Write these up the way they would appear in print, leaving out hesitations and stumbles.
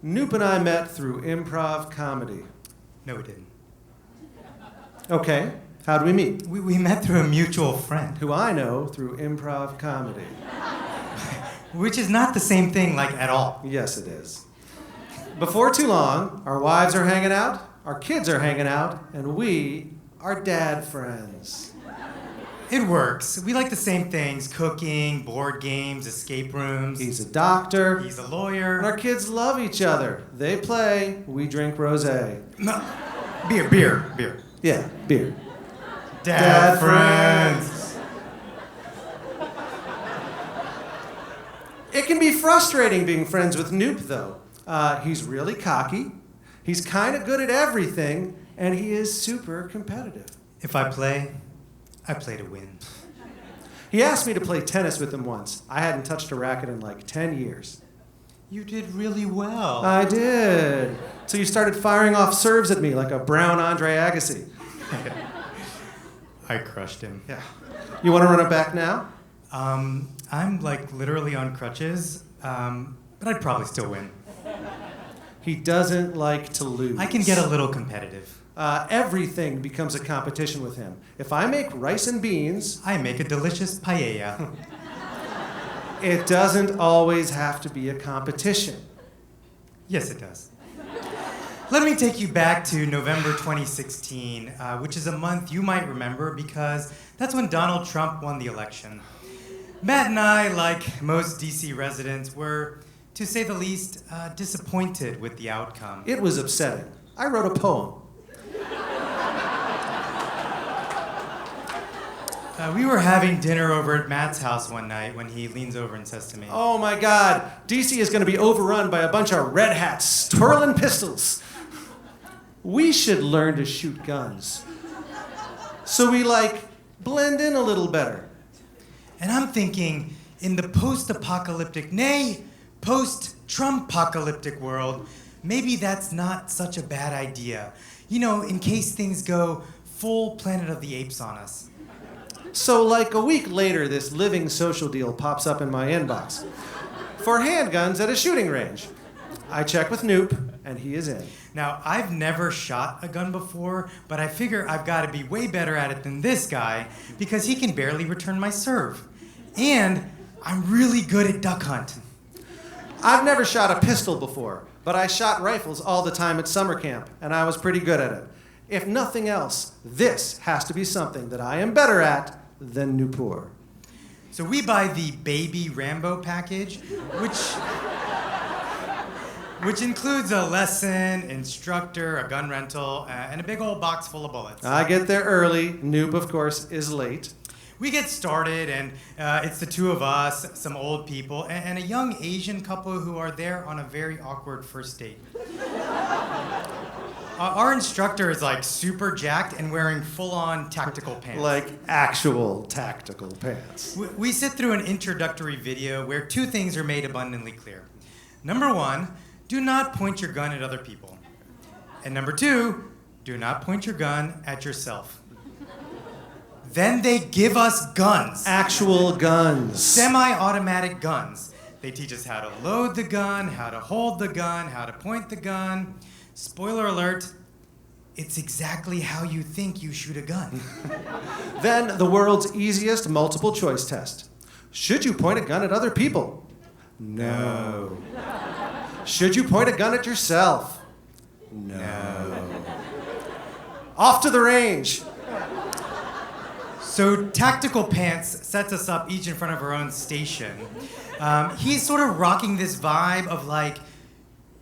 Nupe and I met through improv comedy. No, we didn't. Okay, how do we meet? We met through a mutual friend. Who I know through improv comedy. Which is not the same thing, like, at all. Yes, it is. Before too long, our wives are hanging out, our kids are hanging out, and we are dad friends. It works. We like the same things: cooking, board games, escape rooms. He's a doctor. He's a lawyer. And our kids love each other. They play, we drink rosé. No. Beer. Yeah, beer. Dad friends. It can be frustrating being friends with Nupe, though. He's really cocky, he's kind of good at everything, and he is super competitive. If I play to win. He asked me to play tennis with him once. I hadn't touched a racket in like 10 years. You did really well. I did. So you started firing off serves at me like a brown Andre Agassi. I crushed him. Yeah. You want to run it back now? I'm like literally on crutches, but I'd probably still win. He doesn't like to lose. I can get a little competitive. Everything becomes a competition with him. If I make rice and beans... I make a delicious paella. It doesn't always have to be a competition. Yes, it does. Let me take you back to November 2016, which is a month you might remember because that's when Donald Trump won the election. Matt and I, like most DC residents, were, to say the least, disappointed with the outcome. It was upsetting. I wrote a poem. We were having dinner over at Matt's house one night when he leans over and says to me, "Oh my God, DC is going to be overrun by a bunch of red hats twirling pistols. We should learn to shoot guns. So we blend in a little better." And I'm thinking, in the post-apocalyptic, nay, post-Trump-apocalyptic world, maybe that's not such a bad idea. You know, in case things go full Planet of the Apes on us. So a week later, this living social deal pops up in my inbox for handguns at a shooting range. I check with Nupe, and he is in. Now, I've never shot a gun before, but I figure I've got to be way better at it than this guy because he can barely return my serve. And I'm really good at duck hunt. I've never shot a pistol before, but I shot rifles all the time at summer camp, and I was pretty good at it. If nothing else, this has to be something that I am better at than Newport. So we buy the Baby Rambo package, which includes a lesson, instructor, a gun rental, and a big old box full of bullets. I get there early. Nupe, of course, is late. We get started, and it's the two of us, some old people, and a young Asian couple who are there on a very awkward first date. Our instructor is super jacked and wearing full-on tactical pants. Actual tactical pants. We sit through an introductory video where two things are made abundantly clear. Number one, do not point your gun at other people. And number two, do not point your gun at yourself. Then they give us guns. Actual guns. Semi-automatic guns. They teach us how to load the gun, how to hold the gun, how to point the gun. Spoiler alert, it's exactly how you think you shoot a gun. Then the world's easiest multiple choice test. Should you point a gun at other people? No. Should you point a gun at yourself? No. Off to the range. So Tactical Pants sets us up each in front of our own station. He's sort of rocking this vibe of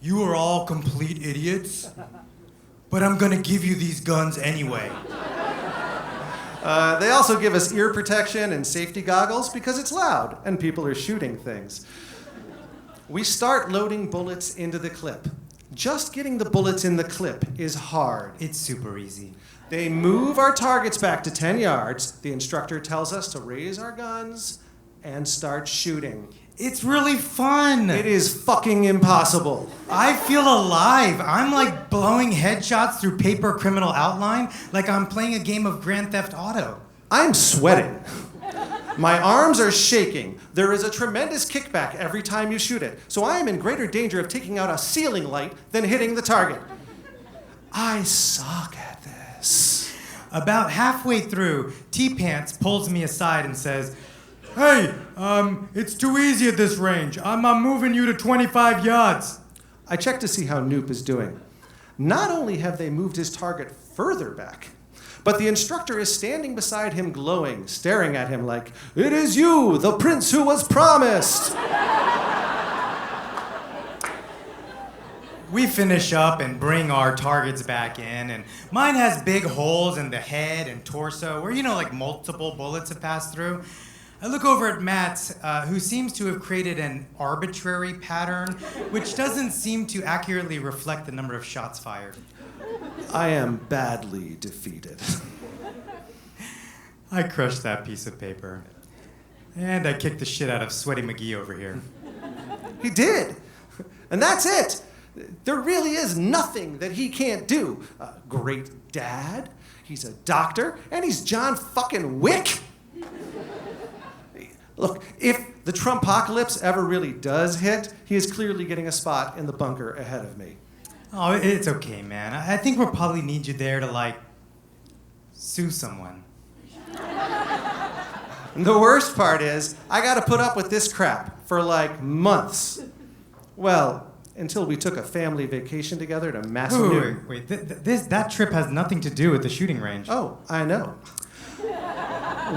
you are all complete idiots, but I'm gonna give you these guns anyway. They also give us ear protection and safety goggles because it's loud and people are shooting things. We start loading bullets into the clip. Just getting the bullets in the clip is hard. It's super easy. They move our targets back to 10 yards. The instructor tells us to raise our guns and start shooting. It's really fun. It is fucking impossible. I feel alive. I'm blowing headshots through paper criminal outline like I'm playing a game of Grand Theft Auto. I'm sweating. My arms are shaking. There is a tremendous kickback every time you shoot it, so I am in greater danger of taking out a ceiling light than hitting the target. I suck at this. About halfway through, T-Pants pulls me aside and says, "Hey, it's too easy at this range. I'm moving you to 25 yards. I check to see how Nupe is doing. Not only have they moved his target further back, but the instructor is standing beside him glowing, staring at him like, "It is you, the prince who was promised." We finish up and bring our targets back in, and mine has big holes in the head and torso where, like multiple bullets have passed through. I look over at Matt, who seems to have created an arbitrary pattern, which doesn't seem to accurately reflect the number of shots fired. I am badly defeated. I crushed that piece of paper. And I kicked the shit out of Sweaty McGee over here. He did. And that's it. There really is nothing that he can't do. A great dad, he's a doctor, and he's John fucking Wick. Look, if the Trumpocalypse ever really does hit, he is clearly getting a spot in the bunker ahead of me. Oh, it's okay, man. I think we'll probably need you there to, sue someone. And the worst part is, I gotta put up with this crap for months. Well, until we took a family vacation together to Massillon. Wait. That trip has nothing to do with the shooting range. Oh, I know.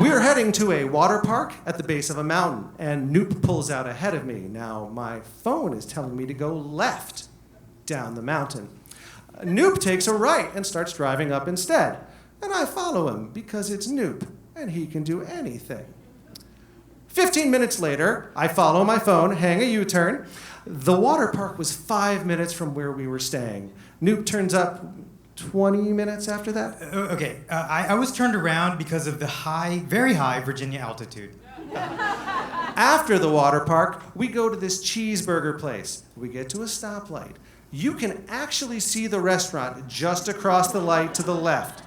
We're heading to a water park at the base of a mountain, and Nupe pulls out ahead of me. Now, my phone is telling me to go left down the mountain. Nupe takes a right and starts driving up instead. And I follow him because it's Nupe, and he can do anything. 15 minutes later, I follow my phone, hang a U-turn. The water park was 5 minutes from where we were staying. Nupe turns up 20 minutes after that. Okay, I was turned around because of the very high Virginia altitude. After the water park, we go to this cheeseburger place. We get to a stoplight. You can actually see the restaurant just across the light to the left.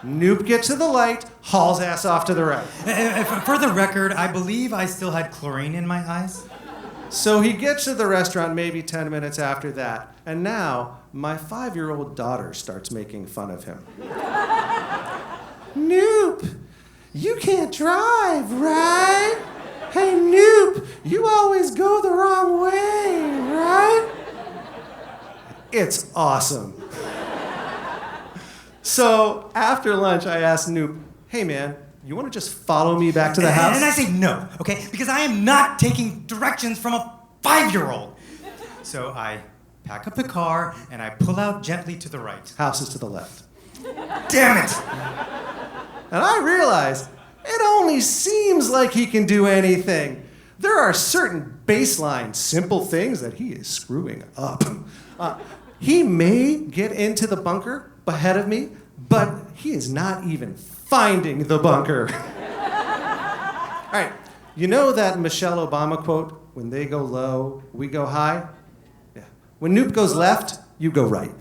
Nupe gets to the light, hauls ass off to the right. For the record, I believe I still had chlorine in my eyes. So he gets to the restaurant maybe 10 minutes after that, and now my 5-year-old daughter starts making fun of him. Nupe, you can't drive, right? Hey, Nupe, you always go the wrong way, right? It's awesome. So after lunch, I asked Nupe, "Hey, man, you want to just follow me back to the house?" And I say no, okay? Because I am not taking directions from a 5-year-old. So I pack up the car and I pull out gently to the right. House is to the left. Damn it! And I realized it only seems like he can do anything. There are certain baseline, simple things that he is screwing up. He may get into the bunker ahead of me, but he is not even finding the bunker. All right, you know that Michelle Obama quote, "When they go low, we go high"? Yeah. When Nupe goes left, you go right.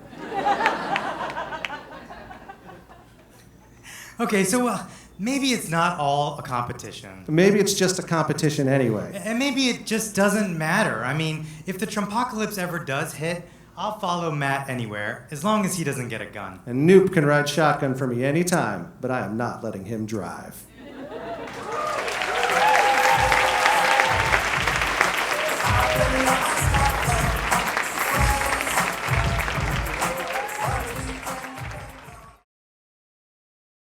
Okay, so maybe it's not all a competition. Maybe it's just a competition anyway. And maybe it just doesn't matter. I mean, if the Trumpocalypse ever does hit, I'll follow Matt anywhere, as long as he doesn't get a gun. And Nupe can ride shotgun for me anytime, but I am not letting him drive.